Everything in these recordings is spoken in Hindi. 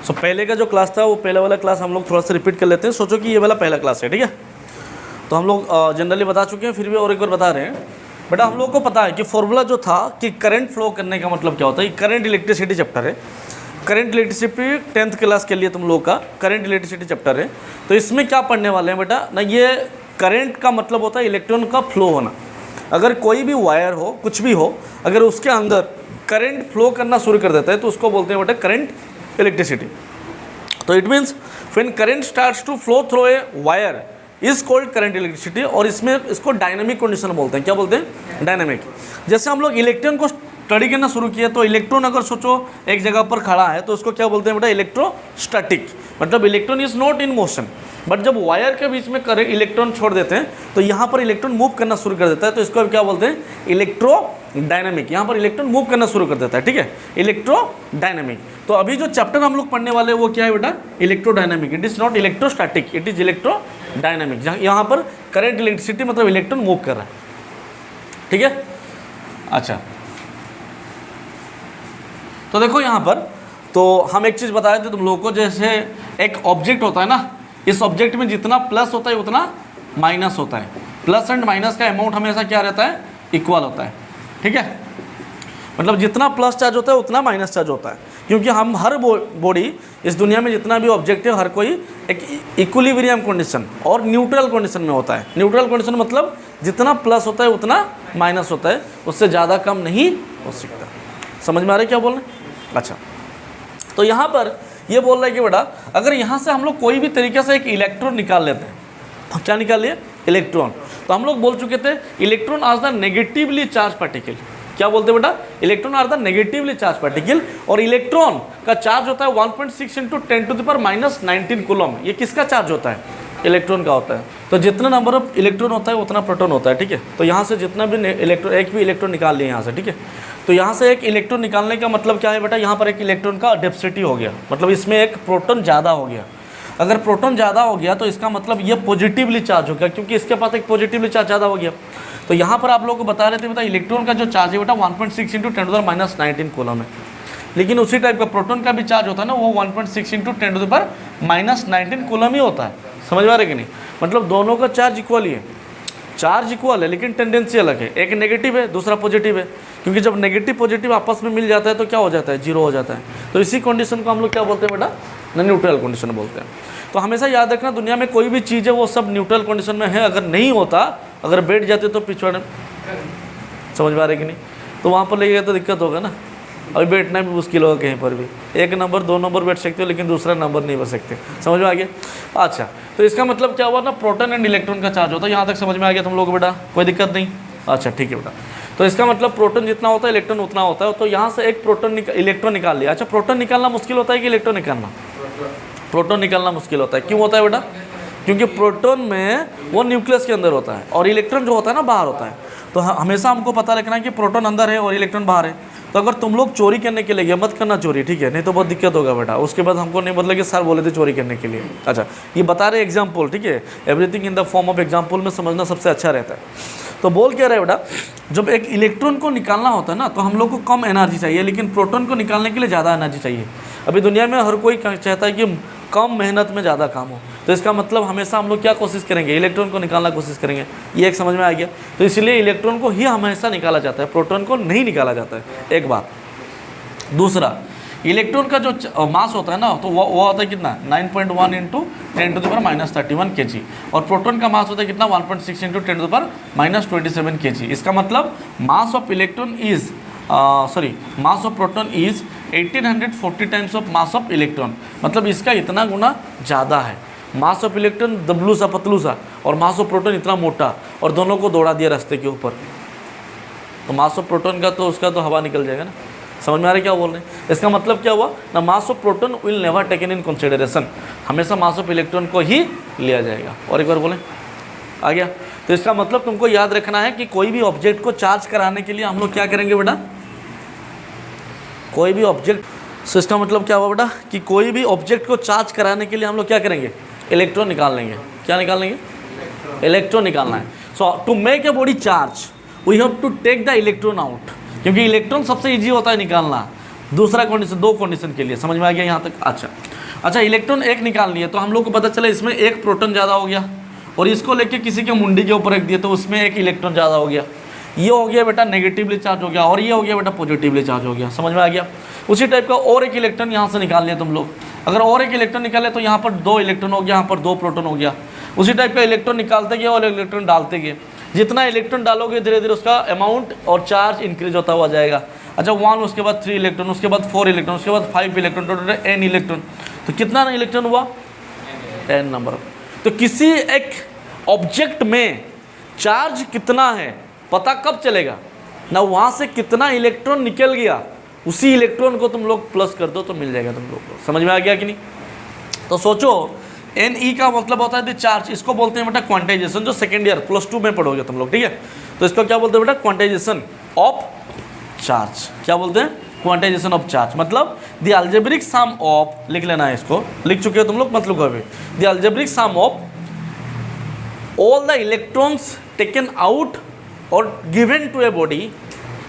सो पहले का जो क्लास था वो पहला वाला क्लास हम लोग थोड़ा सा रिपीट कर लेते हैं। सोचो कि ये वाला पहला क्लास है, ठीक है। तो हम लोग जनरली बता चुके हैं, फिर भी और एक बार बता रहे हैं। बेटा हम लोग को पता है कि फॉर्मूला जो था कि करंट फ्लो करने का मतलब क्या होता है। करंट इलेक्ट्रिसिटी चैप्टर है, करंट इलेक्ट्रिसिटी 10th क्लास के लिए तुम लोग का करंट इलेक्ट्रिसिटी चैप्टर है। तो इसमें क्या पढ़ने वाले हैं बेटा ना, ये करंट का मतलब होता है इलेक्ट्रॉन का फ्लो होना। अगर कोई भी वायर हो, कुछ भी हो, अगर उसके अंदर करंट फ्लो करना शुरू कर देता है तो उसको बोलते हैं बेटा करंट इलेक्ट्रिसिटी। तो it means when current starts to flow through a wire is called current electricity. और इसमें इसको डायनामिक कंडीशन बोलते हैं। क्या बोलते हैं? डायनामिक। जैसे हम लोग इलेक्ट्रॉन को स्टडी करना शुरू किया तो इलेक्ट्रॉन अगर सोचो एक जगह पर खड़ा है तो उसको क्या बोलते हैं बेटा? इलेक्ट्रोस्टैटिक। मतलब electron is not in motion, but जब वायर के बीच में करंट इलेक्ट्रॉन छोड़ देते हैं तो यहाँ पर इलेक्ट्रॉन मूव करना शुरू कर देता है, तो इसको क्या बोलते हैं? इलेक्ट्रोडायनामिक। यहाँ पर इलेक्ट्रॉन मूव करना शुरू कर देता है, ठीक है, इलेक्ट्रोडायनामिक। तो अभी जो चैप्टर हम लोग पढ़ने वाले हैं वो क्या है बेटा? Electrodynamic. It is not electrostatic, it is electrodynamic. यहाँ पर करंट इलेक्ट्रिसिटी मतलब इलेक्ट्रॉन मूव कर रहा है, ठीक है। अच्छा, तो देखो यहाँ पर तो हम एक चीज़ बता रहे थे तुम लोगों को, जैसे एक ऑब्जेक्ट होता है ना, इस ऑब्जेक्ट में जितना प्लस होता है उतना माइनस होता है। प्लस एंड माइनस का अमाउंट हमेशा क्या रहता है? इक्वल होता है, ठीक है। मतलब जितना प्लस चार्ज होता है उतना माइनस चार्ज होता है, क्योंकि हम हर बॉडी इस दुनिया में जितना भी ऑब्जेक्ट है हर कोई एक इक्विलिब्रियम कंडीशन और न्यूट्रल कंडीशन में होता है। न्यूट्रल कंडीशन मतलब जितना प्लस होता है उतना माइनस होता है, उससे ज़्यादा कम नहीं हो सकता। समझ में आ रहा है क्या बोल रहे हैं? अच्छा, तो यहाँ पर ये बोल रहा है कि बेटा अगर यहाँ से हम लोग कोई भी तरीके से एक इलेक्ट्रॉन निकाल लेते हैं, तो क्या निकाल लिए? इलेक्ट्रॉन। तो हम लोग बोल चुके थे electron are the negatively charge particle. क्या बोलते हैं बेटा? Electron are the negatively charge particle. और इलेक्ट्रॉन का चार्ज होता है 1.6 × 10⁻⁻19 कूलम। ये किसका चार्ज होता है? इलेक्ट्रॉन का होता है। तो जितना नंबर ऑफ इलेक्ट्रॉन होता है उतना प्रोटॉन होता है, ठीक है। तो यहाँ से जितना भी इलेक्ट्रॉन, एक भी इलेक्ट्रॉन निकाल लिए यहाँ से, ठीक है। तो यहाँ से एक इलेक्ट्रॉन निकालने का मतलब क्या है बेटा? यहाँ पर एक इलेक्ट्रॉन का डेंसिटी हो गया, मतलब इसमें एक प्रोटॉन ज़्यादा हो गया। अगर प्रोटॉन ज़्यादा हो गया तो इसका मतलब ये पॉजिटिवली चार्ज हो गया, क्योंकि इसके पास एक पॉजिटिवली चार्ज ज़्यादा हो गया। तो यहाँ पर आप लोगों को बता रहे थे बेटा इलेक्ट्रॉन का जो चार्ज है बेटा 1.6 × 10⁻⁻19 कूलम है। लेकिन उसी टाइप का प्रोटॉन का भी चार्ज होता है ना, वो 1.6 × 10⁻⁻19 कूलम ही होता है। समझ में आ रहा है कि नहीं? मतलब दोनों का चार्ज इक्वल ही है, चार्ज इक्वल है, लेकिन टेंडेंसी अलग है। एक नेगेटिव है, दूसरा पॉजिटिव है, क्योंकि जब नेगेटिव पॉजिटिव आपस में मिल जाता है तो क्या हो जाता है? जीरो हो जाता है। तो इसी कंडीशन को हम लोग क्या बोलते हैं बेटा? न्यूट्रल कंडीशन बोलते हैं। तो हमेशा याद रखना, दुनिया में कोई भी चीज़ है वो सब न्यूट्रल कंडीशन में है। अगर नहीं होता, अगर बैठ जाते तो पिछवाड़े, समझ में आ रही कि नहीं? तो वहाँ पर ले गए तो दिक्कत होगा ना। अभी बैठना भी मुश्किल होगा कहीं पर भी। एक नंबर, दो नंबर बैठ सकते हो, लेकिन दूसरा नंबर नहीं बैठ सकते। समझ में आ गया? अच्छा, तो इसका मतलब क्या हुआ ना, प्रोटॉन एंड इलेक्ट्रॉन का चार्ज होता है। यहाँ तक समझ में आ गया तुम लोग बेटा? कोई दिक्कत नहीं? अच्छा, ठीक है बेटा। तो इसका मतलब प्रोटॉन जितना होता है इलेक्ट्रॉन उतना होता है। तो यहाँ से एक प्रोटॉन इलेक्ट्रॉन निकाल लिया। अच्छा, प्रोटॉन निकालना मुश्किल होता है कि इलेक्ट्रॉन निकालना? प्रोटॉन निकालना मुश्किल होता है। क्यों होता है बेटा? क्योंकि प्रोटॉन में वो न्यूक्लियस के अंदर होता है और इलेक्ट्रॉन जो होता है ना बाहर होता है। तो हमेशा हमको पता रखना है कि प्रोटॉन अंदर है और इलेक्ट्रॉन बाहर है। तो अगर तुम लोग चोरी करने के लिए, मत करना चोरी, ठीक है, नहीं तो बहुत दिक्कत होगा बेटा। उसके बाद हमको नहीं मतलब कि सर बोले थे चोरी करने के लिए। अच्छा, ये बता रहे एग्जाम्पल, ठीक है, everything in the form of example में समझना सबसे अच्छा रहता है। तो बोल क्या रहे बेटा, जब एक इलेक्ट्रॉन को निकालना होता है ना तो हम लोग को कम एनर्जी चाहिए, लेकिन प्रोटॉन को निकालने के लिए ज़्यादा एनर्जी चाहिए। अभी दुनिया में हर कोई चाहता है कि कम मेहनत में ज़्यादा काम हो। तो इसका मतलब हमेशा हम लोग क्या कोशिश करेंगे? इलेक्ट्रॉन को निकालना कोशिश करेंगे। ये एक समझ में आ गया। तो इसलिए इलेक्ट्रॉन को ही हमेशा निकाला जाता है, प्रोटॉन को नहीं निकाला जाता है, एक बात। दूसरा, इलेक्ट्रॉन का जो मास होता है ना, तो वो होता है कितना? 9.1 × 10⁻31 kg। और प्रोटॉन का मास होता है कितना? 1.6 × 10⁻27 kg। इसका मतलब mass of electron is mass of proton is 1840 times of mass of electron. मतलब इसका इतना गुना ज़्यादा है। मास ऑफ इलेक्ट्रॉन दबलू सा पतलू सा, और मास ऑफ प्रोटॉन इतना मोटा, और दोनों को दौड़ा दिया रास्ते के ऊपर। तो मास ऑफ प्रोटॉन का तो उसका तो हवा निकल जाएगा ना। समझ में आ रहा है क्या बोल रहे हैं? इसका मतलब क्या हुआ ना, mass of proton will never taken in consideration. हमेशा मास ऑफ इलेक्ट्रॉन को ही लिया जाएगा। और एक बार बोलें, आ गया? तो इसका मतलब तुमको याद रखना है कि कोई भी ऑब्जेक्ट को चार्ज कराने के लिए हम लोग क्या करेंगे बेटा? कोई भी ऑब्जेक्ट, सो इसका मतलब क्या हुआ बेटा कि कोई भी ऑब्जेक्ट को चार्ज कराने के लिए हम लोग क्या करेंगे? इलेक्ट्रॉन निकाल लेंगे। क्या निकाल लेंगे? इलेक्ट्रॉन निकालना है। So to make a body charge we have to take the electron out, क्योंकि इलेक्ट्रॉन सबसे ईजी होता है निकालना। दूसरा कंडीशन, दो कंडीशन के लिए, समझ में आ गया यहाँ तक? अच्छा इलेक्ट्रॉन एक निकाल लिए तो हम लोग को पता चला इसमें एक प्रोटॉन ज़्यादा हो गया, और इसको लेके किसी के मुंडी के ऊपर रख दिए तो उसमें एक इलेक्ट्रॉन ज़्यादा हो गया। ये हो गया बेटा नेगेटिवली चार्ज हो गया, और ये हो गया बेटा पॉजिटिवली चार्ज हो गया। समझ में आ गया? उसी टाइप का और एक इलेक्ट्रॉन यहाँ से निकाल लिया तुम लोग। अगर और एक इलेक्ट्रॉन निकाले तो यहाँ पर दो इलेक्ट्रॉन हो गया, यहाँ पर दो प्रोटॉन हो गया। उसी टाइप का इलेक्ट्रॉन निकालते गए और इलेक्ट्रॉन डालते गए। जितना इलेक्ट्रॉन डालोगे धीरे धीरे उसका अमाउंट और चार्ज इंक्रीज होता हुआ जाएगा। अच्छा 1, उसके बाद 3 इलेक्ट्रॉन, उसके बाद 4 इलेक्ट्रॉन, उसके बाद 5 इलेक्ट्रॉन, टोटल n इलेक्ट्रॉन। तो कितना इलेक्ट्रॉन हुआ? n number. तो किसी एक ऑब्जेक्ट में चार्ज कितना है पता कब चलेगा ना? वहाँ से कितना इलेक्ट्रॉन निकल गया, उसी इलेक्ट्रॉन को तुम लोग प्लस कर दो तो मिल जाएगा तुम लोग को। समझ में आ गया कि नहीं? तो सोचो Ne का मतलब होता है चार्ज, इसको बोलते हैं बेटा क्वांटाइजेशन, जो सेकेंड ईयर +2 में पढ़ोगे तुम लोग, ठीक है? तो इसको क्या बोलते हैं बेटा? Quantization of charge. क्या बोलते हैं? Quantization of charge. मतलब द अलजेब्रिक सम ऑफ, लिख लेना है इसको, लिख चुके हो तुम लोग, मतलब कभी the algebraic sum of all the electrons taken out और given to a body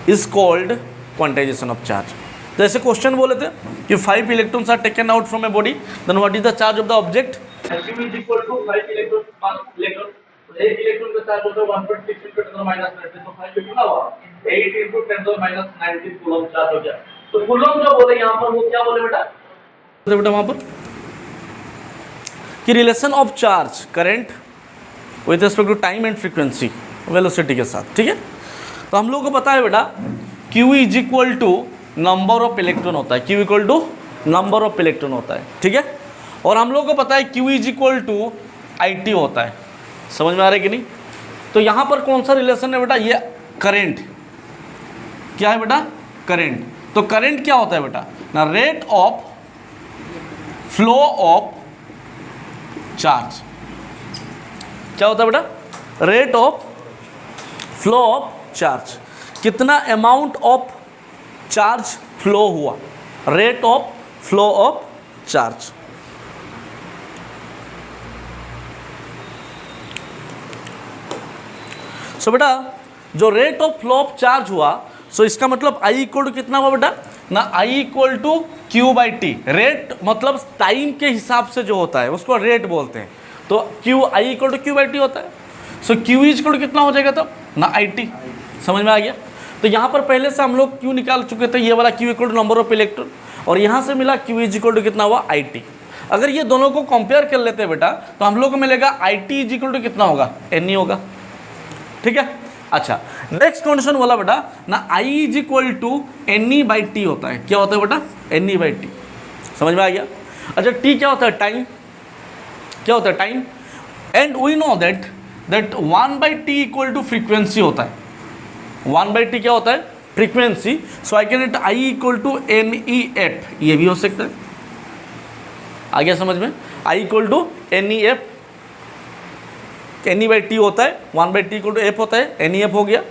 is called quantisation of charge. जैसे क्वेश्चन बोले थे कि 5 electrons are taken out from a body, then what is the charge of the object? Q is equal to 5 electron, 5 electron, तो एक इलेक्ट्रॉन का चार्ज होता है 1.6 × 10⁻⁻⁹, तो 5 कितना हुआ? 8 × 10⁻⁹ कूलम चार्ज हो गया। तो कूलम जो बोले यहाँ पर, वो क्या बोले बेटा? बेटा वहाँ पर कि relation of charge current with respect to time and frequency velocity के साथ, ठीक है? तो हम लोग को पता है बेटा Q is equal to number of electron होता है, Q equal to number of electron होता है, ठीक है? और हम लोग को पता है Q is equal to IT होता है। समझ में आ रहा है कि नहीं? तो यहाँ पर कौन सा रिलेशन है बेटा? ये करंट। क्या है बेटा? करंट। तो करंट क्या होता है बेटा ना? Rate of flow of charge. क्या होता है बेटा? Rate of flow of charge. कितना अमाउंट ऑफ चार्ज फ्लो हुआ, rate of flow of charge. So बेटा जो rate of flow of charge हुआ, सो इसका मतलब I इक्वल टू कितना हुआ बेटा ना? I equal to Q/T। Rate मतलब टाइम के हिसाब से जो होता है उसको रेट बोलते हैं। तो I इक्वल टू Q/T होता है। सो Q इक्वल टू कितना हो जाएगा तब ना? IT। समझ में आ गया? तो यहाँ पर पहले से हम लोग Q निकाल चुके थे, ये वाला Q equal to number of electron, और यहाँ से मिला Q इज इक्वल टू कितना हुआ? IT। अगर ये दोनों को कंपेयर कर लेते हैं बेटा तो हम लोग को मिलेगा IT इज इक्वल टू कितना होगा? Ne होगा, ठीक है? अच्छा नेक्स्ट कंडीशन वाला बेटा ना I is equal to Ne/T होता है। क्या होता है बेटा? Ne/T। समझ में आ गया? अच्छा T क्या होता है? टाइम। क्या होता है? Time. And we know that 1/T equal to frequency होता है। 1/T क्या होता है? Frequency. So I can I equal to NEF, ये भी हो सकता है। आ गया समझ में? I equal to NEF, Ne/T होता है, 1/T इक्वल टू F होता है, NEF हो गया।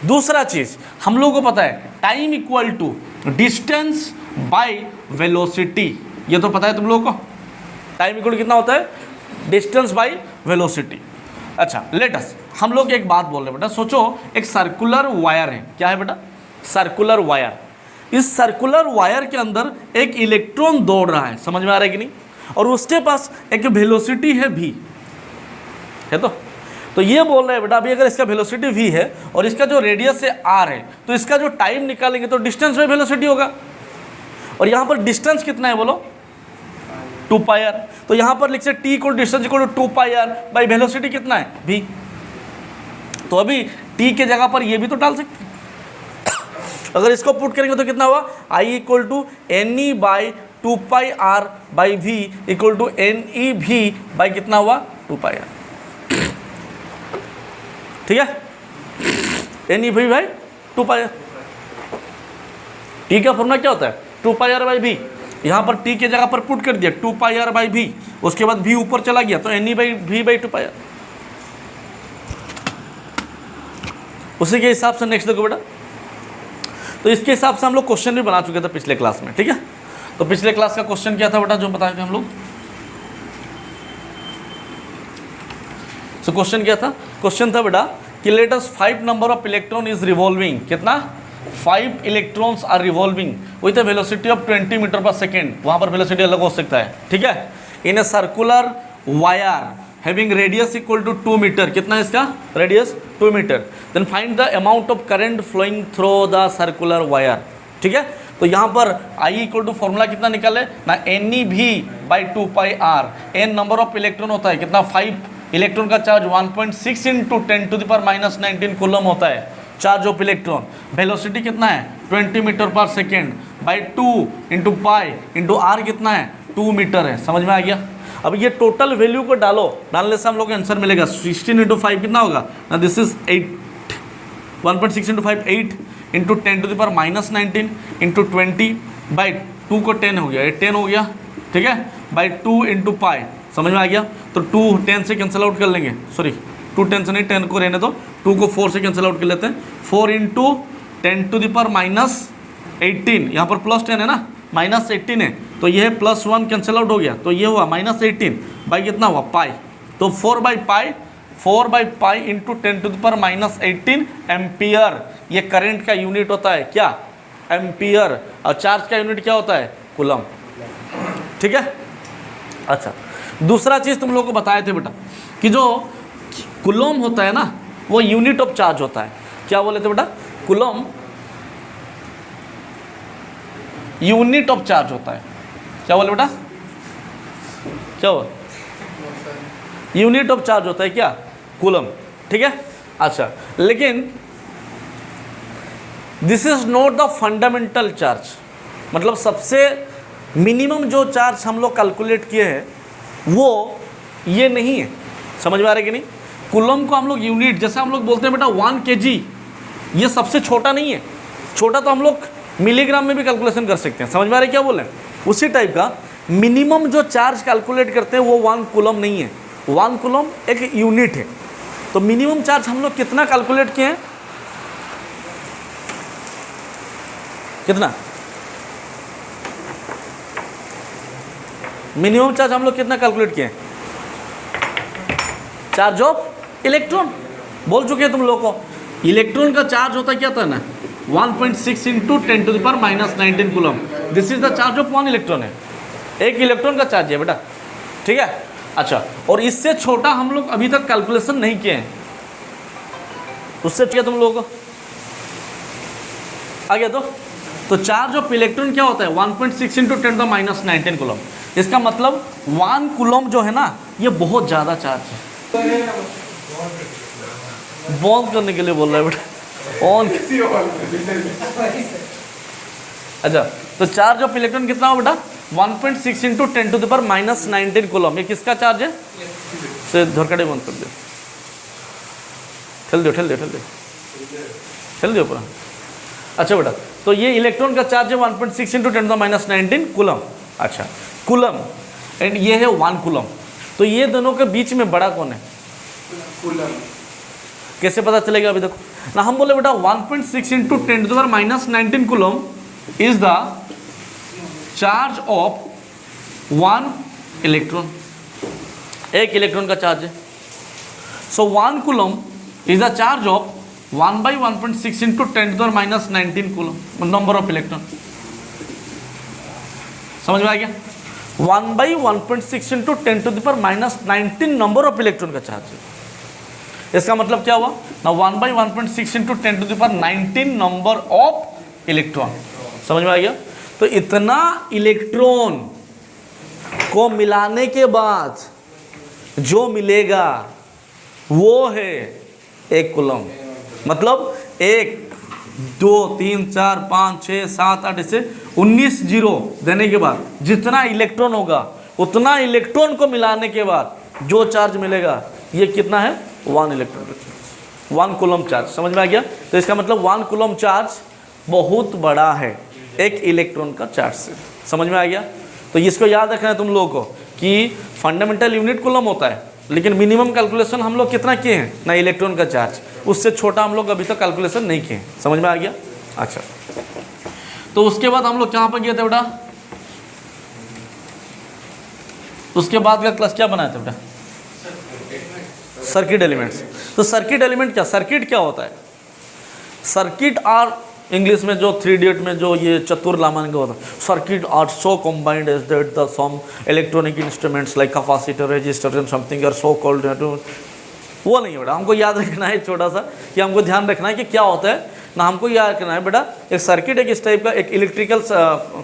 दूसरा चीज हम लोगों को पता है time equal to distance by velocity. ये तो पता है तुम लोगों को, टाइम इक्वल कितना होता है? Distance by velocity. अच्छा लेट अस, हम लोग एक बात बोल रहे हैं बेटा, सोचो एक सर्कुलर वायर है। क्या है बेटा? Circular wire. इस सर्कुलर वायर के अंदर एक इलेक्ट्रॉन दौड़ रहा है। समझ में आ रहा है कि नहीं? और उसके पास एक वेलोसिटी है v, है तो ये बोल रहे हैं बेटा अभी अगर इसका वेलोसिटी v है और इसका जो रेडियस है r है, तो इसका जो टाइम निकालेंगे तो डिस्टेंस में वेलोसिटी होगा। और यहाँ पर डिस्टेंस कितना है बोलो? 2πr। तो यहाँ पर लिख सकते t equal distance equal to 2πr by velocity कितना है? v। तो अभी t के जगह पर ये भी तो डाल सकते हैं। अगर इसको पुट करेंगे तो कितना हुआ? I equal to Ne/2πr by v equal to NeV by कितना हुआ? 2πr। ठीक है? NeV by 2πr। t का फॉर्मूला क्या होता है? 2πr by v। यहाँ पर t के जगह पर पुट कर दिया 2πr बाई v, उसके बाद v ऊपर चला गया तो Ne/v बाई 2πr। उसी के हिसाब से नेक्स्ट देखो बेटा, तो इसके हिसाब से हम लोग क्वेश्चन भी बना चुके थे पिछले क्लास में। ठीक है? तो पिछले क्लास का क्वेश्चन क्या था बेटा जो बताए थे हम लोग? क्वेश्चन क्या था? क्वेश्चन था बेटा कि let us 5 number of electron is revolving. कितना? 5 electrons are revolving with a velocity of 20 metre पर सेकेंड, वहाँ पर वेलोसिटी अलग हो सकता है, ठीक है। In a circular wire having radius equal to 2 metre, कितना है इसका radius 2 metre, then find the amount of current flowing through the circular wire, ठीक है। तो यहाँ पर I इक्वल टू फॉर्मूला कितना निकाले ना, NeV/2πr, n number of electron होता है कितना 5, इलेक्ट्रॉन का चार्ज 1.6 इंटू 10⁻⁻⁹ कूलम होता है चार्ज ऑफ इलेक्ट्रॉन, वेलोसिटी कितना है 20 मीटर पर second by 2 into pi into r कितना है 2 मीटर है, समझ में आ गया। अब ये टोटल वैल्यू को डालने से हम लोग को आंसर मिलेगा 16 इंटू 5 कितना होगा ना, this is 8, 1.6 into 5 8 into 10⁻⁻⁹ into 20 by 2 को 10 हो गया, ये 10 हो गया, ठीक है, बाई 2 इंटू पाई, समझ में आ गया। तो 2 10 से कैंसिल आउट कर लेंगे, सॉरी 2 10 से नहीं, 10 को रहने दो, 2 को 4 से कैंसिल आउट कर लेते हैं, 4 इंटू 10⁻⁻18, यहाँ पर प्लस 10 है ना, -18 है, तो ये प्लस 1 कैंसिल आउट हो गया, तो ये हुआ -18 बाई कितना हुआ पाई, तो 4 बाई पाई इंटू 10⁻⁻18 एम्पियर, ये करंट का यूनिट होता है क्या एम्पियर, और चार्ज का यूनिट क्या होता है कूलम, ठीक है। अच्छा, दूसरा चीज़ तुम लोगों को बताए थे बेटा कि जो कूलम होता है ना वो यूनिट ऑफ चार्ज होता है, क्या बोले थे बेटा, कूलम यूनिट ऑफ चार्ज होता है, क्या बोले बेटा, क्या हुआ, यूनिट ऑफ चार्ज होता है क्या कूलम, ठीक है। अच्छा, लेकिन this is not the fundamental charge, मतलब सबसे मिनिमम जो चार्ज हम लोग कैलकुलेट किए हैं वो ये नहीं है, समझ में आ रहा है कि नहीं। कूलम को हम लोग यूनिट, जैसे हम लोग बोलते हैं बेटा 1 kg, ये सबसे छोटा नहीं है, छोटा तो हम लोग मिलीग्राम में भी कैलकुलेशन कर सकते हैं, समझ में आ रहा है क्या बोले, उसी टाइप का मिनिमम जो चार्ज कैलकुलेट करते हैं वो 1 कूलम नहीं है, 1 कूलम एक यूनिट है। तो मिनिमम चार्ज हम लोग कितना कैलकुलेट किए हैं, कितना मिनिमम चार्ज हम लोग कितना कैलकुलेट किए, चार्ज ऑफ इलेक्ट्रॉन, बोल चुके हैं तुम लोगों को, इलेक्ट्रॉन का चार्ज होता क्या था ना 1.6 into 10⁻⁻19 coulomb, this is the charge of 1 electron है, एक इलेक्ट्रॉन का चार्ज है बेटा, ठीक है। अच्छा, और इससे छोटा हम लोग अभी तक कैलकुलेशन नहीं किए हैं, उससे क्या तुम लोगों को आ गया। तो चार्ज ऑफ इलेक्ट्रॉन क्या होता है 1.6 इंटू 10⁻⁻19 कूलम, इसका मतलब 1 कूलम जो है ना ये बहुत ज़्यादा चार्ज है। बॉन्ड करने के लिए बोल रहा है बेटा ऑन। अच्छा, तो चार्ज ऑफ इलेक्ट्रॉन कितना हो बेटा 1.6 इंटू 10⁻⁻19 कूलम, ये किसका चार्ज है, से धरकड़े बंद कर दो, ठेल दियो पूरा। अच्छा बेटा, तो ये इलेक्ट्रॉन का चार्ज है 1.6 इंटू 10⁻⁻19 कूलम। अच्छा, कूलम एंड ये है 1 कूलम, तो ये दोनों के बीच में बड़ा कौन है कूलम, कैसे पता चलेगा अभी देखो ना, हम बोले बेटा 1.6 into 10⁻⁻19 coulomb is the charge of 1 electron, एक इलेक्ट्रॉन का चार्ज है। सो 1 coulomb is the charge of 1/1.6 into 10⁻⁻19 coulomb, number of electron, समझ में आ गया। 1/1.6 इंटू 10⁻⁻19 नंबर ऑफ इलेक्ट्रॉन का चार्ज है, इसका मतलब क्या हुआ ना 1/1.6 इंटू 10⁻19 नंबर ऑफ इलेक्ट्रॉन, समझ में आ गया। तो इतना इलेक्ट्रॉन को मिलाने के बाद जो मिलेगा वो है 1 कूलम, मतलब 1 2 3 4 5 6 7 8 से 19 जीरो देने के बाद जितना इलेक्ट्रॉन होगा उतना इलेक्ट्रॉन को मिलाने के बाद जो चार्ज मिलेगा ये कितना है 1 इलेक्ट्रॉन का चार्ज, 1 कूलम चार्ज, समझ में आ गया। तो इसका मतलब 1 कूलम चार्ज बहुत बड़ा है एक इलेक्ट्रॉन का चार्ज से, समझ में आ गया। तो इसको याद रखना है तुम लोगों को कि फंडामेंटल यूनिट कूलम होता है, लेकिन मिनिमम कैलकुलेशन हम लोग कितना किए हैं ना इलेक्ट्रॉन का चार्ज, उससे छोटा हम लोग अभी तक कैलकुलेशन नहीं किए, समझ में आ गया। अच्छा, तो उसके बाद हम लोग कहाँ पर गए थे बेटा, उसके बाद का क्लास क्या बनाया था बेटा, सर्किट एलिमेंट्स। तो सर्किट एलिमेंट क्या, सर्किट क्या होता है, सर्किट आर इंग्लिश में जो 3 इडियट में जो ये चतुर लामान का होता है, circuit are so combined as that the some electronic instruments like capacitor, resistor and something are so called, वो नहीं बेटा। हमको याद रखना है छोटा सा, कि हमको ध्यान रखना है कि क्या होता है ना, हमको याद रखना है बेटा। एक सर्किट एक इस टाइप का एक इलेक्ट्रिकल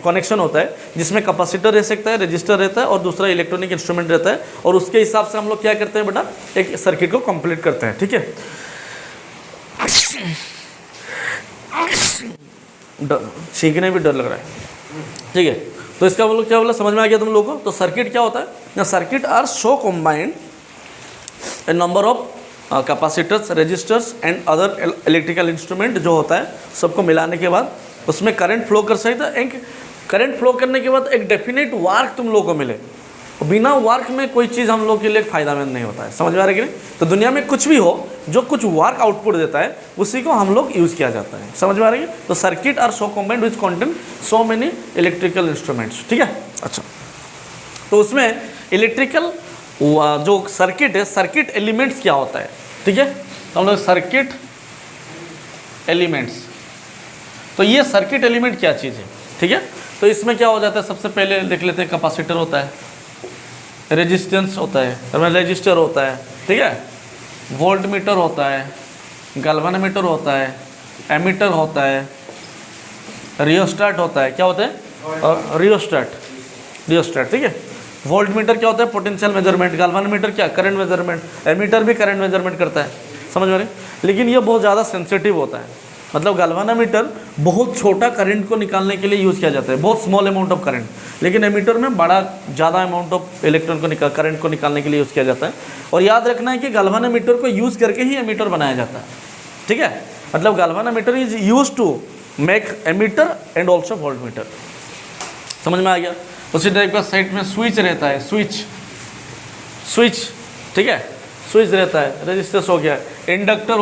कनेक्शन होता है जिसमें कैपेसिटर रह सकता है, रजिस्टर रहता है और दूसरा इलेक्ट्रॉनिक इंस्ट्रूमेंट रहता है, और उसके हिसाब से हम लोग क्या करते हैं बेटा, एक सर्किट को कंप्लीट करते हैं। ठीक है, सीखने भी डर लग रहा है। ठीक है, तो इसका बोलो क्या बोला, समझ में आ गया तुम लोगों को। तो सर्किट क्या होता है, circuit are so combined a number of capacitors, resistors and other electrical instrument जो होता है, सबको मिलाने के बाद उसमें करंट फ्लो कर सकता है। एक करंट फ्लो करने के बाद एक डेफिनेट वार्क तुम लोगों को मिले, बिना वार्क में कोई चीज़ हम लोग के लिए फायदामंद नहीं होता है। समझ में आ रहा है कि नहीं। तो दुनिया में कुछ भी हो जो कुछ वार्क आउटपुट देता है उसी को हम लोग यूज़ किया जाता है। समझ में आ रही है। तो circuit are so combined which contain so many electrical instruments. ठीक है, अच्छा, तो उसमें इलेक्ट्रिकल जो सर्किट है, सर्किट एलिमेंट्स क्या होता है। ठीक है, तो हम लोग सर्किट एलिमेंट्स, तो ये सर्किट एलिमेंट क्या चीज़ है। ठीक है, तो इसमें क्या हो जाता है, सबसे पहले देख लेते हैं, कैपेसिटर होता है, रेजिस्टेंस होता है, रजिस्टर होता है, ठीक है, वोल्ट मीटर होता है, गैल्वेनोमीटर होता है, एमीटर होता है, रियोस्टेट होता है। क्या होता है, रियोस्टेट। ठीक है, वोल्ट मीटर क्या होता है, पोटेंशियल मेजरमेंट, गैल्वेनोमीटर क्या, करंट मेजरमेंट, एमीटर भी करंट मेजरमेंट करता है। समझ में आ रही। लेकिन ये बहुत ज़्यादा सेंसिटिव होता है, मतलब गैल्वेनोमीटर बहुत छोटा करंट को निकालने के लिए यूज़ किया जाता है, बहुत स्मॉल अमाउंट ऑफ करंट। लेकिन एमीटर में बड़ा ज़्यादा अमाउंट ऑफ इलेक्ट्रॉन को करंट को निकालने के लिए यूज़ किया जाता है। और याद रखना है कि गैल्वेनोमीटर को यूज़ करके ही एमीटर बनाया जाता है। ठीक है, मतलब galvanometer is use to make ammeter and also volt meter. समझ में आ गया। उसी टाइप का साइड में स्विच रहता है, स्विच। ठीक है, स्विच रहता है, रेजिस्टेंस हो गया, इंडक्टर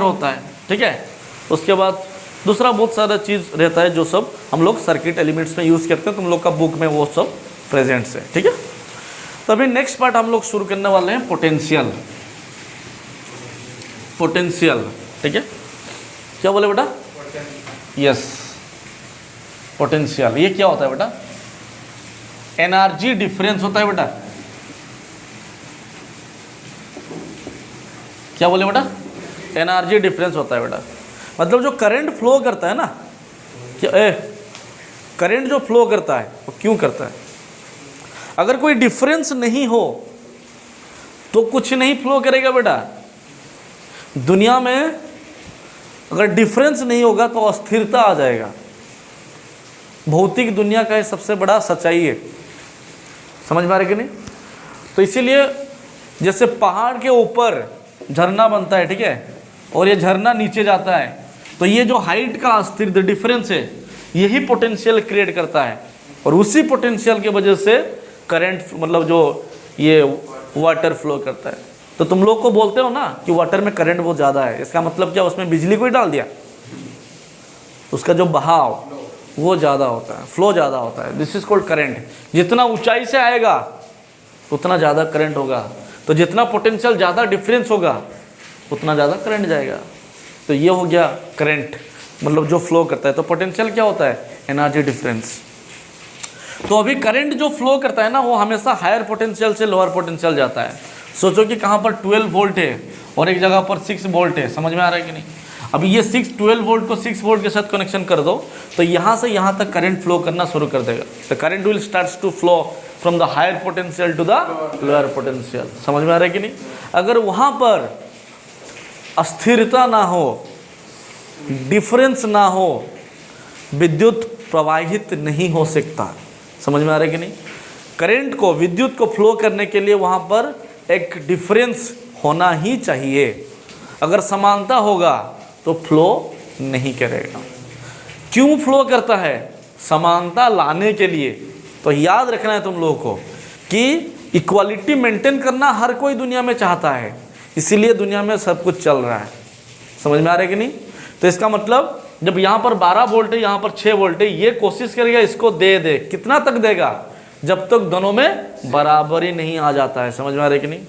होता है। ठीक है, उसके बाद दूसरा बहुत सारा चीज़ रहता है जो सब हम लोग सर्किट एलिमेंट्स में यूज़ करते हैं। तुम लोग का बुक में वो सब प्रेजेंट्स है। ठीक है, तो अभी नेक्स्ट पार्ट हम लोग शुरू करने वाले हैं, पोटेंशियल। ठीक है, क्या बोले बेटा, यस, पोटेंशियल। ये क्या होता है बेटा, एनर्जी डिफरेंस होता है बेटा। क्या बोले बेटा, एनर्जी डिफरेंस होता है बेटा। मतलब जो करंट फ्लो करता है ना, करंट जो फ्लो करता है वो क्यों करता है, अगर कोई डिफरेंस नहीं हो तो कुछ नहीं फ्लो करेगा बेटा। दुनिया में अगर डिफरेंस नहीं होगा तो अस्थिरता आ जाएगा। भौतिक दुनिया का ये सबसे बड़ा सच्चाई है। समझ में आ रहा है कि नहीं। तो इसीलिए जैसे पहाड़ के ऊपर झरना बनता है, ठीक है, और ये झरना नीचे जाता है, तो ये जो हाइट का अस्थिर डिफरेंस है यही पोटेंशियल क्रिएट करता है। और उसी पोटेंशियल की वजह से करंट, मतलब जो ये वाटर फ्लो करता है। तो तुम लोग को बोलते हो ना कि वाटर में करंट बहुत ज़्यादा है, इसका मतलब क्या, उसमें बिजली को ही डाल दिया, उसका जो बहाव वो ज़्यादा होता है, फ्लो ज़्यादा होता है। This is called current. जितना ऊंचाई से आएगा उतना ज़्यादा करंट होगा, तो जितना पोटेंशियल ज़्यादा डिफरेंस होगा उतना ज़्यादा करंट जाएगा। तो ये हो गया करंट, मतलब जो फ्लो करता है। तो पोटेंशियल क्या होता है, एनर्जी डिफरेंस। तो अभी करंट जो फ्लो करता है ना वो हमेशा हायर पोटेंशियल से लोअर पोटेंशियल जाता है। सोचो कि कहाँ पर 12 वोल्ट है और एक जगह पर 6 वोल्ट है। समझ में आ रहा है कि नहीं। अभी ये 12 वोल्ट को 6 वोल्ट के साथ कनेक्शन कर दो तो यहाँ से यहाँ तक करंट फ्लो करना शुरू कर देगा। The current will start to flow from the higher potential to the lower potential. समझ में आ रहा है कि नहीं। अगर वहाँ पर अस्थिरता ना हो, डिफरेंस ना हो, विद्युत प्रवाहित नहीं हो सकता। समझ में आ रहा है कि नहीं। करंट को, विद्युत को फ्लो करने के लिए वहाँ पर एक डिफरेंस होना ही चाहिए। अगर समानता होगा तो फ्लो नहीं करेगा। क्यों फ्लो करता है, समानता लाने के लिए। तो याद रखना है तुम लोगों को कि इक्वालिटी मेंटेन करना हर कोई दुनिया में चाहता है, इसीलिए दुनिया में सब कुछ चल रहा है। समझ में आ रहा है कि नहीं। तो इसका मतलब जब यहाँ पर 12 वोल्ट है, यहाँ पर 6 वोल्ट है, ये कोशिश करेगा इसको दे कितना तक देगा, जब तक दोनों में बराबरी नहीं आ जाता है। समझ में आ रहा है कि नहीं,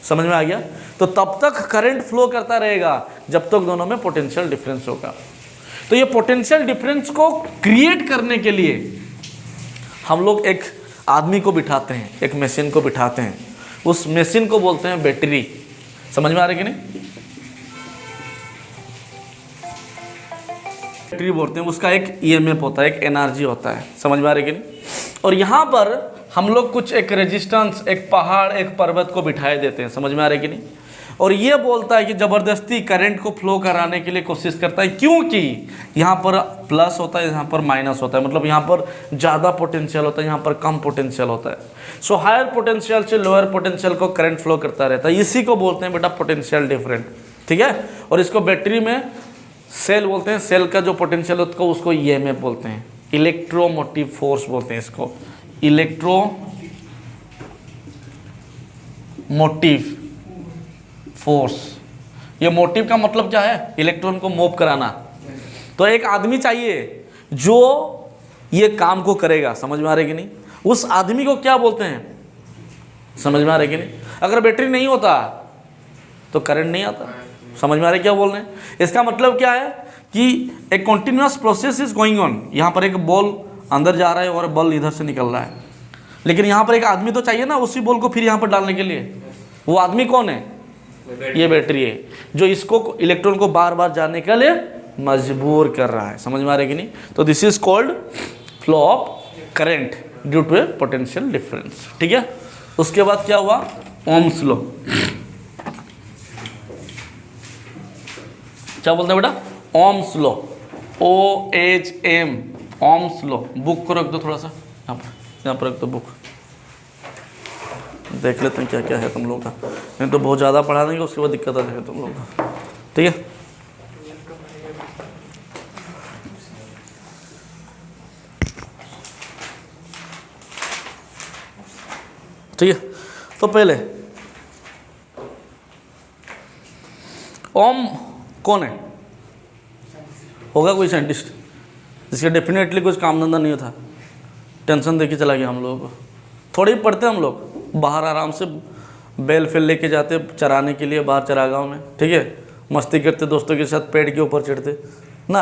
समझ में आ गया। तो तब तक करंट फ्लो करता रहेगा जब तक दोनों में पोटेंशियल डिफरेंस होगा। तो ये पोटेंशियल डिफरेंस को क्रिएट करने के लिए हम लोग एक आदमी को बिठाते हैं, एक मशीन को बिठाते हैं, उस मशीन को बोलते हैं बैटरी। समझ में आ रही कि नहीं? बैटरी बोलते हैं, उसका एक ईएमएफ होता है, एक एनर्जी होता है। समझ में आ रही कि नहीं? और यहाँ पर हम लोग कुछ एक रेजिस्टेंस, एक पहाड़, एक पर्वत को बिठाए देते हैं। समझ में आ रही कि नहीं? और ये बोलता है कि ज़बरदस्ती करंट को फ्लो कराने के लिए कोशिश करता है, क्योंकि यहाँ पर प्लस होता है, यहाँ पर माइनस होता है, मतलब यहाँ पर ज़्यादा पोटेंशियल होता है, यहाँ पर कम पोटेंशियल होता है। सो हायर पोटेंशियल से लोअर पोटेंशियल को करंट फ्लो करता रहता है, इसी को बोलते हैं बेटा पोटेंशियल डिफरेंट। ठीक है? और इसको बैटरी में सेल बोलते हैं, सेल का जो पोटेंशियल होता है उसको ईएमएफ बोलते हैं, इलेक्ट्रोमोटिव फोर्स बोलते हैं इसको, इलेक्ट्रोमोटिव फोर्स। ये मोटिव का मतलब क्या है? इलेक्ट्रॉन को मूव कराना। तो एक आदमी चाहिए जो ये काम को करेगा। समझ में आ रही कि नहीं? उस आदमी को क्या बोलते हैं? समझ में आ रही कि नहीं? अगर बैटरी नहीं होता तो करंट नहीं आता। समझ में आ रही क्या बोल रहे हैं? इसका मतलब क्या है कि एक continuous process is going on. यहाँ पर एक बॉल अंदर जा रहा है और बॉल इधर से निकल रहा है, लेकिन यहाँ पर एक आदमी तो चाहिए ना उसी बॉल को फिर यहाँ पर डालने के लिए। वो आदमी कौन है? ये बैटरी है, जो इसको इलेक्ट्रॉन को बार बार जाने के लिए मजबूर कर रहा है। समझ में आ रहा है कि नहीं? तो this is called flow of current due to a potential difference. ठीक है? उसके बाद क्या हुआ? Ohm's law. क्या बोलते हैं बेटा? Ohm's law, OHM, Ohm's law. Book को रख दो थोड़ा सा, यहाँ पर रख दो बुक, देख लेते हैं क्या क्या है तुम लोगों का, नहीं तो बहुत ज़्यादा पढ़ा देंगे उसके बाद दिक्कत आ जाएगी तुम लोगों का। ठीक है? ठीक है, तो पहले ओम कौन है? होगा कोई साइंटिस्ट जिसका डेफिनेटली कुछ काम धंधा नहीं था, टेंशन देके चला गया हम लोगों को। थोड़ी पढ़ते हम लोग, बाहर आराम से बैल फैल लेके जाते चराने के लिए बाहर चरागांव में। ठीक है? मस्ती करते दोस्तों के साथ, पेड़ के ऊपर चढ़ते ना।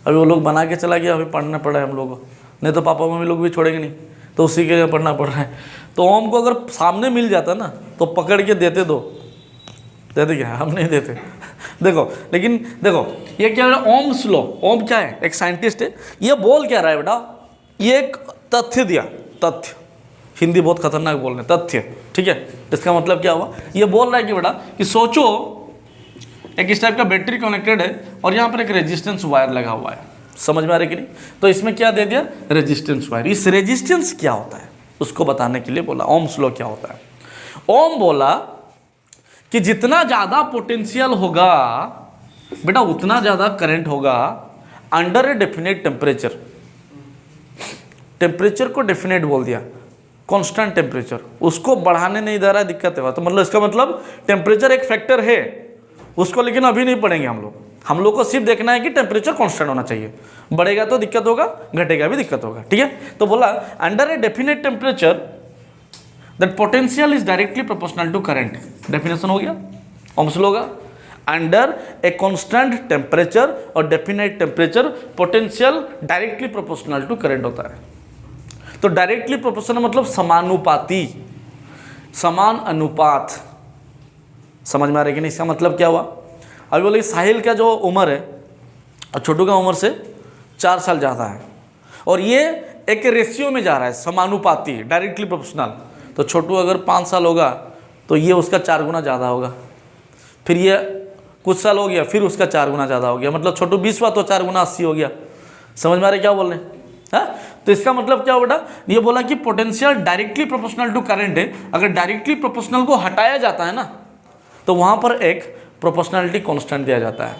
अभी वो लोग बना के चला गया, अभी पढ़ना पड़ा है हम लोगों को, नहीं तो पापा मम्मी लोग भी छोड़ेंगे नहीं, तो उसी के लिए पढ़ना पड़ रहा है। तो ओम को अगर सामने मिल जाता ना तो पकड़ के देते देते क्या? हम नहीं देते। देखो, लेकिन देखो ये क्या है? Ohm's law. ओम क्या है? एक साइंटिस्ट है। ये बोल क्या रहा है बेटा? ये एक तथ्य दिया, तथ्य। हिंदी बहुत खतरनाक बोल रहे हैं, तथ्य। ठीक है? इसका मतलब क्या हुआ? ये बोल रहा है कि बेटा कि सोचो एक इस टाइप का बैटरी कनेक्टेड है और यहाँ पर एक रेजिस्टेंस वायर लगा हुआ है। समझ में आ रही कि नहीं? तो इसमें क्या दे दिया? Resistance wire. इस रेजिस्टेंस क्या होता है उसको बताने के लिए बोला ओम्स लॉ क्या होता है। ओम बोला कि जितना ज़्यादा पोटेंशियल होगा बेटा उतना ज़्यादा करंट होगा under a definite temperature. Temperature को डेफिनेट बोल दिया, कांस्टेंट टेम्परेचर, उसको बढ़ाने नहीं दे रहा है, दिक्कत है। तो मतलब इसका मतलब टेम्परेचर एक फैक्टर है उसको, लेकिन अभी नहीं पढ़ेंगे हम लोग को सिर्फ देखना है कि टेम्परेचर कांस्टेंट होना चाहिए। बढ़ेगा तो दिक्कत होगा, घटेगा भी दिक्कत होगा। ठीक है? तो बोला under a definite temperature that potential is directly proportional to current. Definition हो गया ओम्स लॉ का। अंडर ए कांस्टेंट टेम्परेचर और definite temperature potential directly proportional to current होता है। तो डायरेक्टली प्रोपोर्शनल मतलब समानुपाती, समान अनुपात। समझ में आ रहा है कि नहीं? इसका मतलब क्या हुआ? अभी बोले साहिल का जो उम्र है और छोटू का उम्र से 4 साल ज़्यादा है और ये एक रेशियो में जा रहा है, समानुपाती, डायरेक्टली प्रोपोर्शनल। तो छोटू अगर 5 साल होगा तो ये उसका 4 गुना ज़्यादा होगा, फिर ये कुछ साल हो गया फिर उसका 4 गुना ज़्यादा हो गया, मतलब छोटू 20 हुआ तो 4 गुना 80 हो गया। समझ में आ रहा है क्या बोल रहे हैं? हाँ? तो इसका मतलब क्या बेटा? ये बोला कि potential directly proportional to current है। अगर डायरेक्टली प्रोपोर्शनल को हटाया जाता है ना तो वहाँ पर एक प्रोपोर्शनलिटी कांस्टेंट दिया जाता है,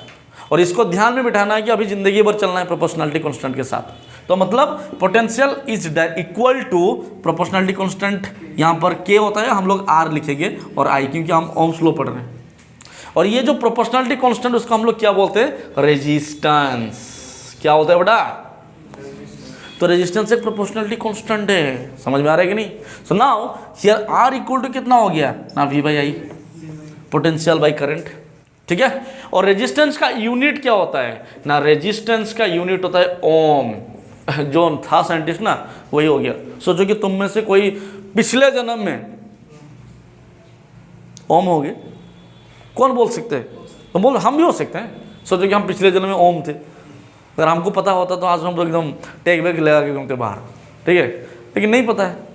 और इसको ध्यान में बिठाना है कि अभी ज़िंदगी भर चलना है प्रोपोर्शनलिटी कांस्टेंट के साथ। तो मतलब potential is equal to proportionality constant, यहाँ पर के होता है, हम लोग आर लिखेंगे और आई, क्योंकि हम ओम्स लॉ पढ़ रहे हैं। और ये जो प्रोपोर्शनलिटी कांस्टेंट उसको हम लोग क्या बोलते हैं? रेजिस्टेंस। क्या होता है बेटा? तो रेजिस्टेंस एक प्रोपोर्शनलिटी कांस्टेंट है। समझ में आ रहा है कि नहीं? So now here R equal to कितना हो गया ना? V/I, potential by current. ठीक है। और रेजिस्टेंस का यूनिट क्या होता है ना, रेजिस्टेंस का यूनिट होता है ओम। जो था साइंटिस्ट ना वही हो गया। सोचो कि तुम में से कोई पिछले जन्म में ओम हो गए, कौन बोल सकते हैं? तो बोल हम भी हो सकते हैं। सोचो कि हम पिछले जन्म में ओम थे, अगर हमको पता होता तो आज हम तो एकदम टेक बैग लगा के घूमते बाहर, ठीक है, लेकिन नहीं पता है।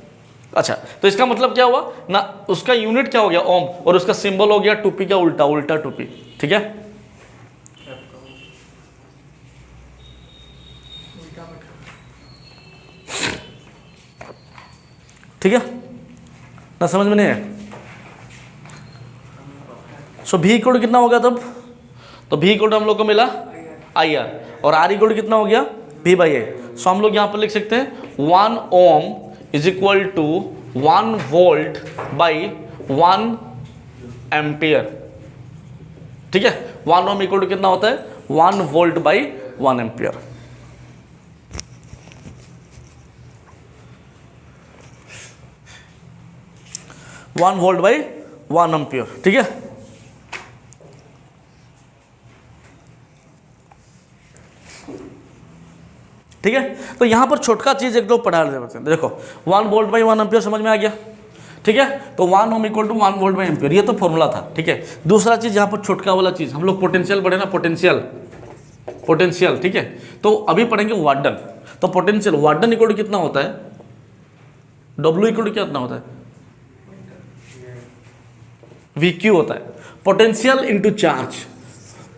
अच्छा, तो इसका मतलब क्या हुआ ना, उसका यूनिट क्या हो गया ओम, और उसका सिंबल हो गया टोपी का उल्टा, उल्टा टोपी, ठीक है। ठीक है ना, समझ में नहीं है? सो भी इक्वल कितना हो गया तब, तो भी इक्वल हम लोग को मिला आई आर, और आर इक्वल कितना हो गया भी बाई ए। सो हम लोग यहाँ पर लिख सकते हैं 1 ohm is equal to 1 volt by 1 ampere, ठीक है। 1 ओम इक्वल टू कितना होता है 1 volt by 1 ampere. One volt by 1 ampere, ठीक है। ठीक है, तो यहां पर छोटका चीज एक दो पढ़ा लेते हैं। देखो 1 वोल्ट बाई 1 एम्पियर समझ में आ गया, ठीक है। तो 1 ohm equal to 1 volt by ampere, ये तो फॉर्मूला था, ठीक है। दूसरा चीज यहां पर छोटका वाला चीज, हम लोग पोटेंशियल पढ़े ना, पोटेंशियल, पोटेंशियल, ठीक है। तो अभी पढ़ेंगे वार्डन। तो पोटेंशियल वार्डन इक्वल टू कितना होता है, डब्ल्यू इक्वल टू कितना होता है, वी क्यू होता है, पोटेंशियल इंटू चार्ज।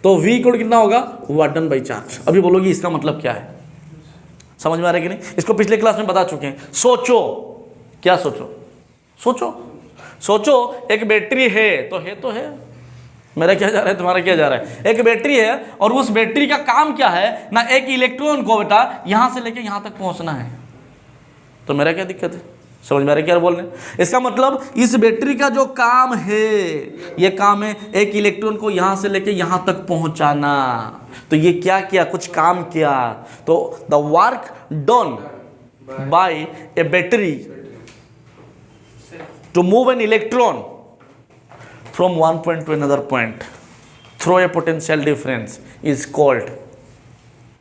तो वी इक्वल कितना होगा वार्डन बाई चार्ज। अभी बोलोगे इसका मतलब क्या है, समझ में आ रहा है कि नहीं? इसको पिछले क्लास में बता चुके हैं। सोचो, क्या सोचो, सोचो, सोचो एक बैटरी है तो है, मेरा क्या जा रहा है, तुम्हारा क्या जा रहा है। एक बैटरी है और उस बैटरी का काम क्या है ना, एक इलेक्ट्रॉन को बेटा यहां से लेके यहां तक पहुंचना है। तो मेरा क्या दिक्कत है, समझ में आ रहा है क्या बोल रहे हैं? इसका मतलब इस बैटरी का जो काम है, ये काम है एक इलेक्ट्रॉन को यहां से लेके यहां तक पहुंचाना। तो ये क्या किया, कुछ काम किया। तो the work done by a battery to move an electron from one point to another point through a potential difference is called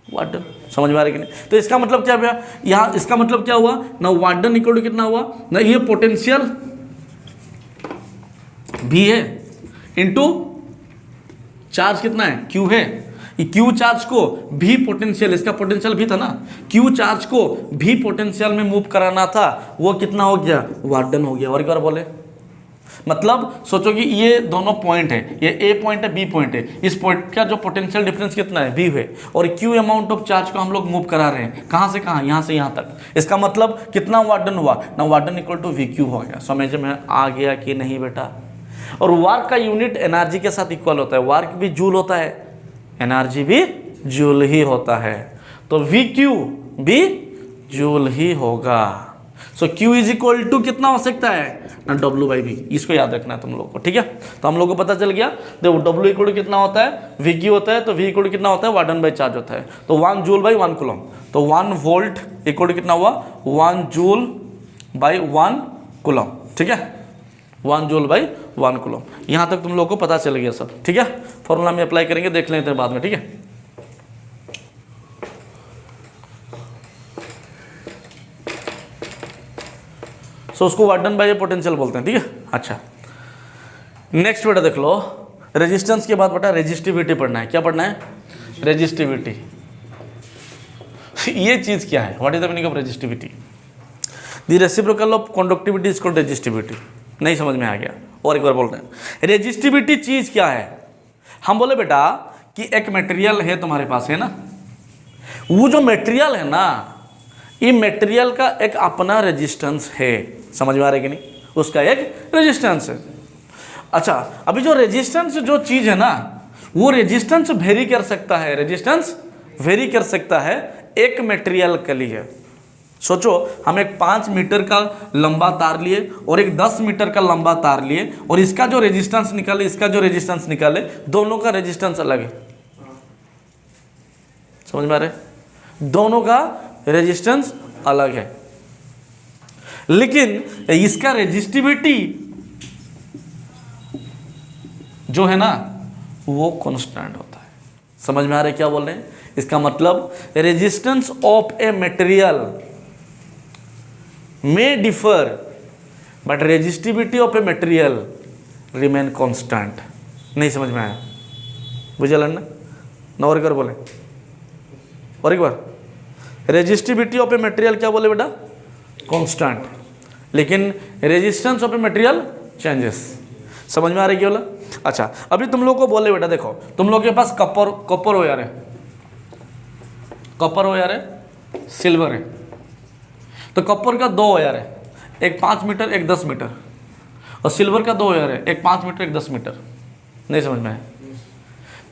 work done. समझ में आ रहा है कि नहीं? तो इसका मतलब क्या हुआ यहाँ, इसका मतलब क्या हुआ ना, वार्डन इक्वल टू कितना हुआ ना, ये पोटेंशियल भी है इनटू चार्ज कितना है क्यू है। ये क्यू चार्ज को भी पोटेंशियल, इसका पोटेंशियल भी था ना, क्यू चार्ज को भी पोटेंशियल में मूव कराना था, वो कितना हो गया वार्डन हो गया। और एक बार बोले, मतलब सोचो कि ये दोनों पॉइंट है, ये ए पॉइंट है बी पॉइंट है, इस पॉइंट का जो पोटेंशियल डिफरेंस कितना है बी है, और क्यू अमाउंट ऑफ चार्ज को हम लोग मूव करा रहे हैं, कहाँ से कहाँ, यहाँ से यहाँ तक। इसका मतलब कितना वार्डन हुआ ना, work done equal to V Q हो गया। समझ में आ गया कि नहीं बेटा? और वार्क का यूनिट एनर्जी के साथ इक्वल होता है, वार्क भी जूल होता है, एनर्जी भी जूल ही होता है, तो वी क्यू भी जूल ही होगा। सो Q इज इक्वल टू कितना हो सकता है ना, डब्ल्यू बाई वी। इसको याद रखना है तुम लोग को, ठीक है। तो हम लोग को पता चल गया, देखो डब्ल्यू इक्वल टू कितना होता है वी क्यू होता है, तो वी इक्वल टू कितना होता है वार्डन बाई चार्ज होता है। तो 1 जूल बाई 1 कूलम, तो 1 वोल्ट इक्वल टू कितना हुआ 1 जूल बाई 1 कूलम, ठीक है। 1 जूल बाई 1 कूलम, यहाँ तक तुम लोग को पता चल गया सब, ठीक है। फॉर्मूला में अप्लाई करेंगे, देख लेते हैं बाद में, ठीक है। सो उसको वार्डन बाई पोटेंशियल बोलते हैं, ठीक है। अच्छा, नेक्स्ट बेटा देख लो, रेजिस्टेंस के बाद बेटा रेजिस्टिविटी पढ़ना है। क्या पढ़ना है? रेजिस्टिविटी। ये चीज क्या है, what is the meaning of resistivity? The reciprocal of conductivity is called resistivity. नहीं समझ में आ गया? और एक बार बोल रहे हैं, रेजिस्टिविटी चीज क्या है? हम बोले बेटा कि एक मटेरियल है तुम्हारे पास, है ना, वो जो मटेरियल है ना, ये मटेरियल का एक अपना रेजिस्टेंस है। समझ में आ रहा है कि नहीं? उसका एक रेजिस्टेंस है। अच्छा, अभी जो रेजिस्टेंस जो चीज है ना, वो रेजिस्टेंस वेरी कर सकता है, रेजिस्टेंस वेरी कर सकता है एक मटेरियल के लिए। सोचो, हम एक 5 मीटर का लंबा तार लिए और एक 10 मीटर का लंबा तार लिए, और इसका जो रेजिस्टेंस निकाले, इसका जो रेजिस्टेंस निकाले, दोनों का रेजिस्टेंस अलग है। समझ में आ रहा है? दोनों का रेजिस्टेंस अलग है, लेकिन इसका रेजिस्टिविटी जो है ना, वो कांस्टेंट होता है। समझ में आ रहा है क्या बोल रहे हैं? इसका मतलब resistance of a material may differ but resistivity of a material remain constant. नहीं समझ में आया? बुझल ना? ना और एक बार बोले, और एक बार। रेजिस्टिविटी ऑफ ए मटेरियल क्या बोले बेटा? कांस्टेंट, लेकिन resistance of a material changes. समझ में आ रही क्या बोला? अच्छा, अभी तुम लोग को बोले बेटा देखो, तुम लोग के पास कॉपर वायर है, कॉपर वायर है, सिल्वर है। तो कॉपर का 2 वायर है, एक 5 मीटर एक 10 मीटर, और सिल्वर का 2 वायर है, एक 5 मीटर एक 10 मीटर। नहीं समझ में आया?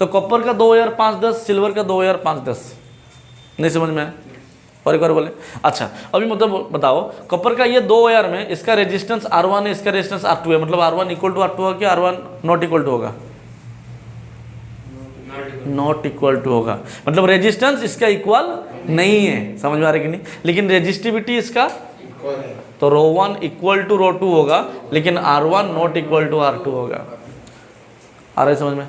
तो कॉपर का 2 वायर 5-10, सिल्वर का 2 वायर 5-10। नहीं समझ में आया? और एक बार बोले। अच्छा, अभी मतलब बताओ, कॉपर का ये 2 वायर में इसका रेजिस्टेंस R1 है, इसका रेजिस्टेंस R2 है, मतलब R1 इक्वल टू R2 होगा कि R1 नॉट इक्वल टू होगा? नॉट इक्वल टू होगा, मतलब रेजिस्टेंस इसका इक्वल नहीं है। समझ में आ रहा है कि नहीं? लेकिन रेजिस्टिविटी इसका इक्वल है, तो ρ1 इक्वल टू ρ2 होगा, लेकिन R1 not equal to R2 होगा। आ रहा है समझ में?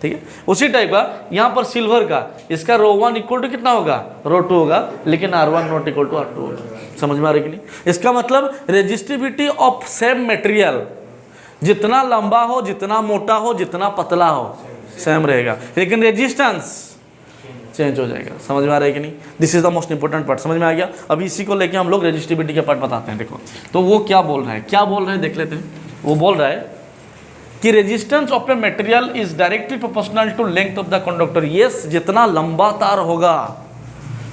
ठीक है। उसी टाइप का यहाँ पर सिल्वर का, इसका ρ1 इक्वल टू कितना होगा? ρ2 होगा, लेकिन R1 not equal to R2 होगा। समझ में आ रही कि नहीं? इसका मतलब रेजिस्टिविटी ऑफ सेम मटेरियल जितना लंबा हो, जितना मोटा हो, जितना पतला हो, सेम रहेगा, लेकिन रेजिस्टेंस चेंज हो जाएगा। समझ में आ रहा है कि नहीं? This is the most important part. समझ में आ गया? अभी इसी को लेके हम लोग रेजिस्टिविटी के पार्ट बताते हैं। देखो तो वो क्या बोल रहा है, क्या बोल रहे हैं देख लेते हैं। वो बोल रहा है कि resistance of a material is directly proportional to length of the conductor. Yes, जितना लंबा तार होगा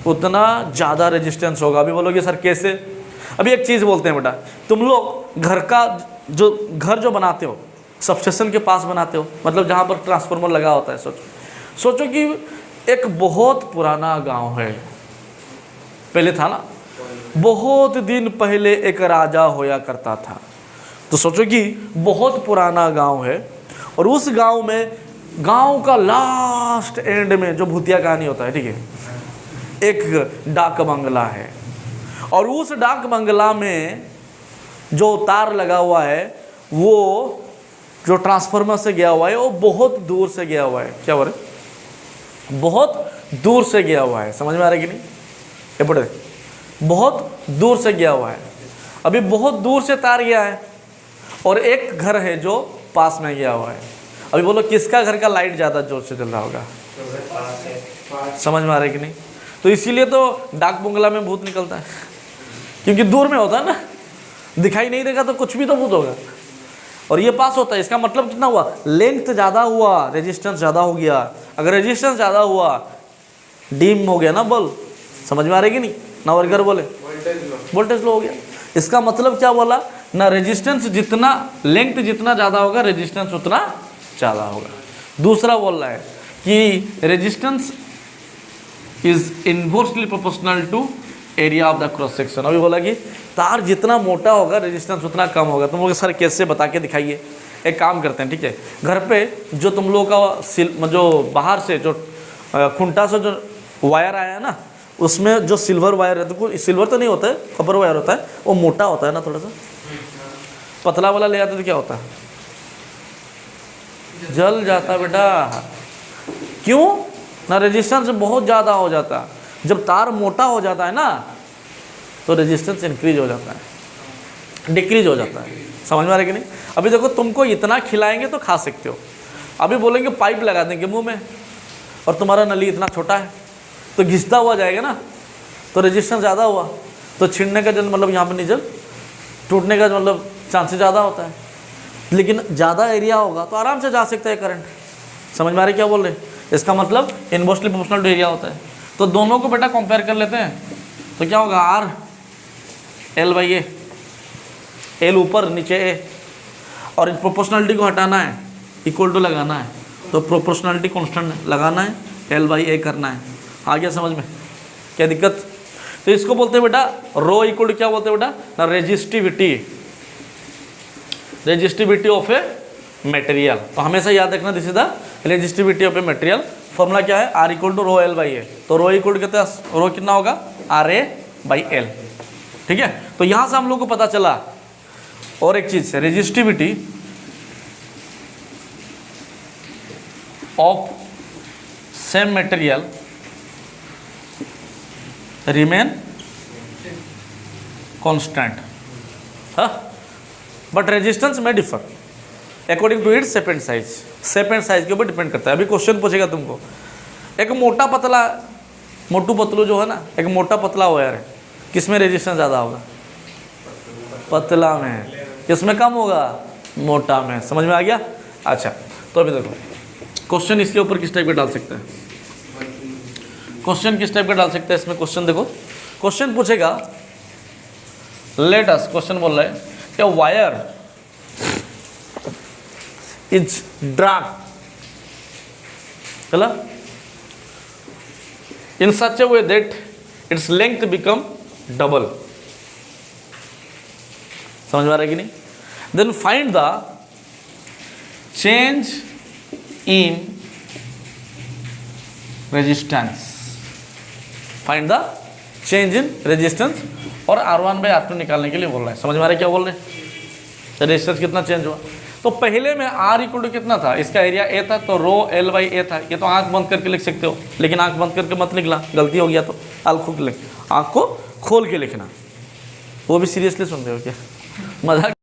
उतना ज़्यादा रेजिस्टेंस होगा। अभी बोलोगे सर कैसे? अभी एक चीज़ बोलते हैं बेटा, तुम लोग घर का घर जो बनाते हो, सबस्टेशन के पास बनाते हो, मतलब जहाँ पर ट्रांसफार्मर लगा होता है। सोचो कि एक बहुत पुराना गांव है, पहले था ना, बहुत दिन पहले एक राजा होया करता था। तो सोचो कि बहुत पुराना गांव है, और उस गांव में, गांव का लास्ट एंड में जो भूतिया कहानी होता है, ठीक है, एक डाक बंगला है, और उस डाक बंगला में जो तार लगा हुआ है, वो जो ट्रांसफार्मर से गया हुआ है, वो बहुत दूर से गया हुआ है। क्या बोल रहे? बहुत दूर से गया हुआ है। समझ में आ रहा है कि नहीं? ये पढ़े, बहुत दूर से गया हुआ है। अभी बहुत दूर से तार गया है, और एक घर है जो पास में गया हुआ है। अभी बोलो किसका घर का लाइट ज़्यादा जोर से चल रहा होगा? समझ में आ रहा है कि नहीं? तो इसीलिए तो डाक बंगला में भूत निकलता है, क्योंकि दूर में होता है ना, दिखाई नहीं देगा तो कुछ भी तो भूत होगा। और ये पास होता है, इसका मतलब कितना हुआ? लेंथ ज़्यादा हुआ, रेजिस्टेंस ज़्यादा हो गया। अगर रेजिस्टेंस ज़्यादा हुआ, डीम हो गया ना बल्ब। समझ में आ रही कि नहीं? ना वर्गर बोले, वोल्टेज लो हो गया। इसका मतलब क्या बोला ना? रेजिस्टेंस जितना, लेंथ जितना ज़्यादा होगा, रेजिस्टेंस उतना ज़्यादा होगा। दूसरा बोल रहा है कि resistance is inversely proportional to area of the cross section. अभी बोला कि तार जितना मोटा होगा, रेजिस्टेंस उतना कम होगा। तुम लोग सर कैसे बता के दिखाइए। एक काम करते हैं, ठीक है, घर पे जो तुम लोग का जो बाहर से जो खुंटा से जो वायर आया है ना, उसमें जो सिल्वर वायर है, तो सिल्वर तो नहीं होता है, कॉपर वायर होता है, वो मोटा होता है ना, थोड़ा सा पतला वाला ले आते तो क्या होता है? जल जाता बेटा। क्यों ना? रेजिस्टेंस बहुत ज़्यादा हो जाता। जब तार मोटा हो जाता है ना, तो रेजिस्टेंस इंक्रीज हो जाता है, डिक्रीज हो जाता है। समझ में आ रहा है कि नहीं? अभी देखो, तुमको इतना खिलाएंगे तो खा सकते हो। अभी बोलेंगे पाइप लगा देंगे मुंह में, और तुम्हारा नली इतना छोटा है, तो घिसता हुआ जाएगा ना, तो रेजिस्टेंस ज़्यादा हुआ, तो छिड़ने का जो मतलब यहाँ पर नीचे टूटने का मतलब चांसेस ज़्यादा होता है। लेकिन ज़्यादा एरिया होगा तो आराम से जा सकता है करंट। समझ में आ रही क्या बोल रहे हैं? इसका मतलब इनवर्सली प्रोपोर्शनल टू एरिया होता है। तो दोनों को बेटा कंपेयर कर लेते हैं, तो क्या होगा? R L by A, L ऊपर नीचे ए, और प्रोपोर्शनलिटी को हटाना है, इक्वल टू लगाना है, तो प्रोपोर्शनलिटी कांस्टेंट लगाना है, एल बाई ए करना है। आ गया समझ में? क्या दिक्कत? तो इसको बोलते हैं बेटा रो इक्वल टू क्या बोलते हैं बेटा? ना resistivity, resistivity of a material. तो हमेशा याद रखना, this is the resistivity of a material. Formula क्या है? R equal to rho L by A. तो रो इक्वल टू कहते हैं, रो कितना होगा? R A by L. ठीक है, तो यहां से हम लोग को पता चला और एक चीज, resistivity of same material remain constant, हाँ, बट रेजिस्टेंस में differ according to its shape and size. Shape and size के ऊपर डिपेंड करता है। अभी क्वेश्चन पूछेगा तुमको, एक मोटा पतला, मोटू पतलू जो है ना, एक मोटा पतला वायर है, किसमें रेजिस्टेंस ज़्यादा होगा? पतला में। किसमें कम होगा? मोटा में। समझ में आ गया? अच्छा, तो अभी देखो क्वेश्चन इसके ऊपर किस टाइप का डाल सकते हैं, क्वेश्चन किस टाइप का डाल सकते हैं इसमें। क्वेश्चन देखो, क्वेश्चन पूछेगा, लेट अस, क्वेश्चन बोल रहा है कि वायर इज ड्रैग, चला, in such a way that its length become double। समझ में आ रहा है कि नहीं? Then find the change in resistance, find the change in resistance, और R1 by R2 निकालने के लिए बोल रहा है। समझ में आ रहा है क्या बोल रहे हैं? रेजिस्टेंस कितना चेंज हुआ? तो पहले में R इक्वल टू कितना था, इसका एरिया A था, तो रो L बाई A था। ये तो आंख बंद करके लिख सकते हो, लेकिन आंख बंद करके मत लिखना, गलती हो गया तो आंख को खोल के लिखना। वो भी सीरियसली सुन रहे हो क्या? मजाक